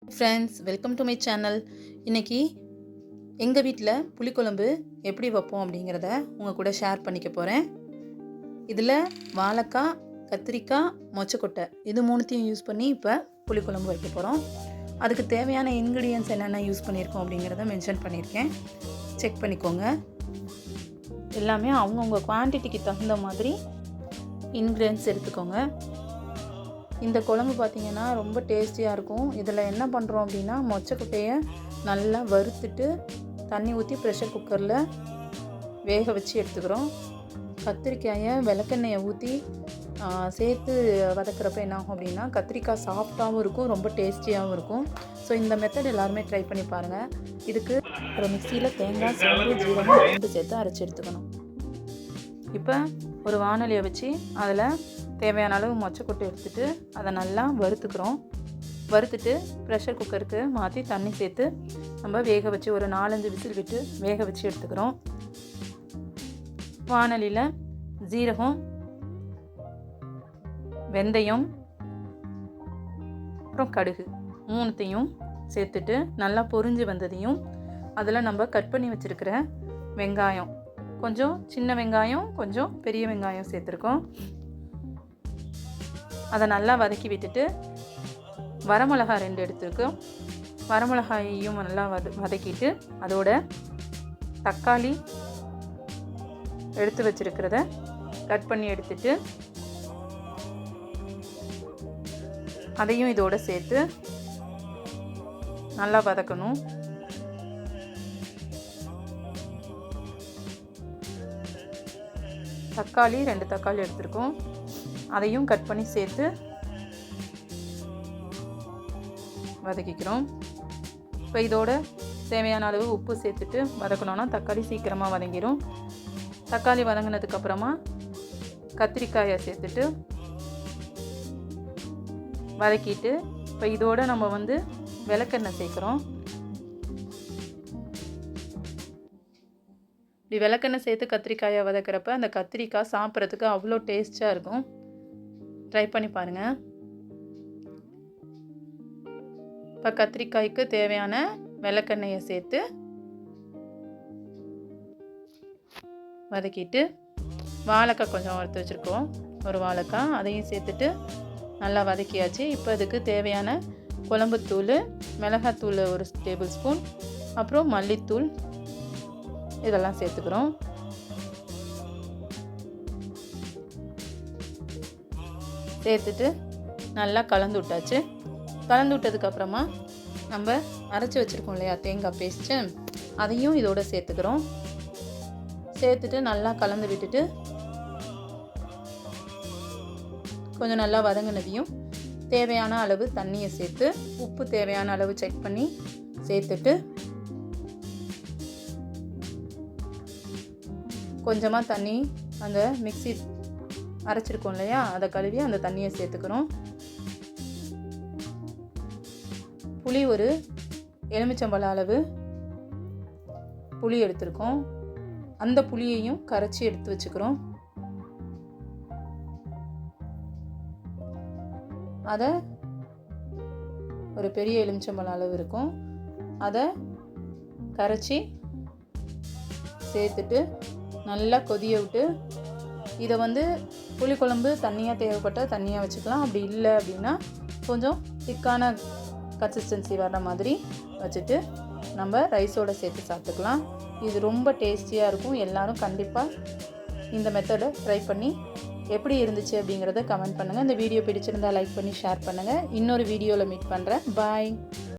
Friends, welcome to my channel. இன்றைக்கி எங்கள் வீட்டில் புளிக்குழம்பு எப்படி வைப்போம் அப்படிங்கிறத உங்கள் கூட ஷேர் பண்ணிக்க போகிறேன். இதில் வாழைக்காய், கத்திரிக்காய், மொச்சக்கொட்டை இது மூணுத்தையும் யூஸ் பண்ணி இப்போ புளிக்குழம்பு வைக்க போகிறோம். அதுக்கு தேவையான இன்க்ரீடியன்ட்ஸ் என்னென்ன யூஸ் பண்ணியிருக்கோம் அப்படிங்கிறத மென்ஷன் பண்ணியிருக்கேன். செக் பண்ணிக்கோங்க. எல்லாமே அவங்கவுங்க குவான்டிட்டிக்கு தகுந்த மாதிரி இன்க்ரீடியன்ட்ஸ் எடுத்துக்கோங்க. இந்த குழம்பு பார்த்திங்கன்னா ரொம்ப டேஸ்டியாக இருக்கும். இதில் என்ன பண்ணுறோம் அப்படின்னா, மொச்சக்கொட்டையை நல்லா வறுத்துட்டு தண்ணி ஊற்றி ப்ரெஷர் குக்கரில் வேக வச்சு எடுத்துக்கிறோம். கத்திரிக்காயை விளக்கெண்ணெயை ஊற்றி சேர்த்து வதக்கிறப்ப என்ன ஆகும் அப்படின்னா, கத்திரிக்காய் சாஃப்டாகவும் இருக்கும், ரொம்ப டேஸ்டியாகவும் இருக்கும். ஸோ இந்த மெத்தட் எல்லாருமே ட்ரை பண்ணி பாருங்கள். இதுக்கு ஒரு மிக்சியில் தேங்காய், சோம்பு, ஜீரகம், பூண்டு சேர்த்து அரைச்சி எடுத்துக்கணும். இப்போ ஒரு வாணலியை வச்சு அதில் தேவையான அளவு மொச்சக்கொட்டை எடுத்துகிட்டு அதை நல்லா வறுத்துட்டு ப்ரெஷர் குக்கருக்கு மாற்றி தண்ணி சேர்த்து நம்ம வேக வச்சு ஒரு 4-5 விசில் விட்டு வேக வச்சு எடுத்துக்கிறோம். வாணலியில் ஜீரகம், வெந்தயம், அப்புறம் கடுகு மூணுத்தையும் சேர்த்துட்டு நல்லா பொரிஞ்சு வந்ததையும் அதில் நம்ம கட் பண்ணி வச்சுருக்கிற வெங்காயம், கொஞ்சம் சின்ன வெங்காயம், கொஞ்சம் பெரிய வெங்காயம் சேர்த்துருக்கோம். அதை நல்லா வதக்கி விட்டுட்டு வரமிளகாய் 2 எடுத்துருக்கோம். வரமிளகாயையும் நல்லா வதக்கிட்டு அதோட தக்காளி எடுத்து வச்சுருக்கிறத கட் பண்ணி எடுத்துட்டு அதையும் இதோட சேர்த்து நல்லா வதக்கணும். தக்காளி 2 தக்காளி எடுத்துருக்கோம். அதையும் கட் பண்ணி சேர்த்து வதக்கிக்கிறோம். இப்போ இதோட தேவையான அளவு உப்பு சேர்த்துட்டு வதக்கணும்னா தக்காளி சீக்கிரமாக வதங்கிடும். தக்காளி வதங்கினதுக்கப்புறமா கத்திரிக்காயை சேர்த்துட்டு வதக்கிட்டு இப்போ இதோட நம்ம விளக்கெண்ணெய் சேர்க்குறோம். இப்படி விளக்கெண்ணெய் சேர்த்து கத்திரிக்காயை வதக்கிறப்ப அந்த கத்திரிக்காய் சாப்பிட்றதுக்கு அவ்வளோ டேஸ்ட்டாக இருக்கும். ட்ரை பண்ணி பாருங்கள். இப்போ கத்திரிக்காய்க்கு தேவையான விளக்கெண்ணெயை சேர்த்து வதக்கிட்டு வாழைக்காய் கொஞ்சம் வறுத்து வச்சுருக்கோம், ஒரு வாழைக்காய் அதையும் சேர்த்துட்டு நல்லா வதக்கியாச்சு. இப்போ அதுக்கு தேவையான குழம்புத்தூள், மிளகாத்தூள் 1 டேபிள் ஸ்பூன், அப்புறம் மல்லித்தூள் இதெல்லாம் சேர்த்துக்கிறோம். சேர்த்துட்டு நல்லா கலந்து விட்டாச்சு. கலந்து விட்டதுக்கப்புறமா நம்ம அரைச்சி வச்சுருக்கோம் இல்லையா தேங்காய் பேஸ்ட்டு, அதையும் இதோட சேர்த்துக்கிறோம். சேர்த்துட்டு நல்லா கலந்து விட்டுட்டு கொஞ்சம் நல்லா வதங்கினதையும் தேவையான அளவு தண்ணியை சேர்த்து உப்பு தேவையான அளவு செக் பண்ணி சேர்த்துட்டு கொஞ்சமாக தண்ணி அந்த மிக்ஸி அரைச்சிருக்கோம் இல்லையா அதை கழுவி அந்த தண்ணியை சேர்த்துக்கிறோம். புளி ஒரு எலுமிச்சம்பழ அளவு புளி எடுத்துருக்கோம். அந்த புளியையும் கரைச்சி எடுத்து வச்சுக்கிறோம். அதை ஒரு பெரிய எலுமிச்சம்பழ அளவு இருக்கும், அதை கரைச்சி சேர்த்துட்டு நல்லா கொதிய விட்டு இதை புளிக்குழம்பு தண்ணியாக தேவைப்பட்டால் தண்ணியாக வச்சுக்கலாம். அப்படி இல்லை அப்படின்னா கொஞ்சம் திக்கான கன்சிஸ்டன்சி வர்ற மாதிரி வச்சுட்டு நம்ம ரைஸோடு சேர்த்து சாப்பிட்டுக்கலாம். இது ரொம்ப டேஸ்டியாக இருக்கும். எல்லோரும் கண்டிப்பாக இந்த மெத்தடை ட்ரை பண்ணி எப்படி இருந்துச்சு அப்படிங்கிறத கமெண்ட் பண்ணுங்கள். இந்த வீடியோ பிடிச்சிருந்தால் லைக் பண்ணி ஷேர் பண்ணுங்கள். இன்னொரு வீடியோவில் மீட் பண்ணுறேன். பாய்.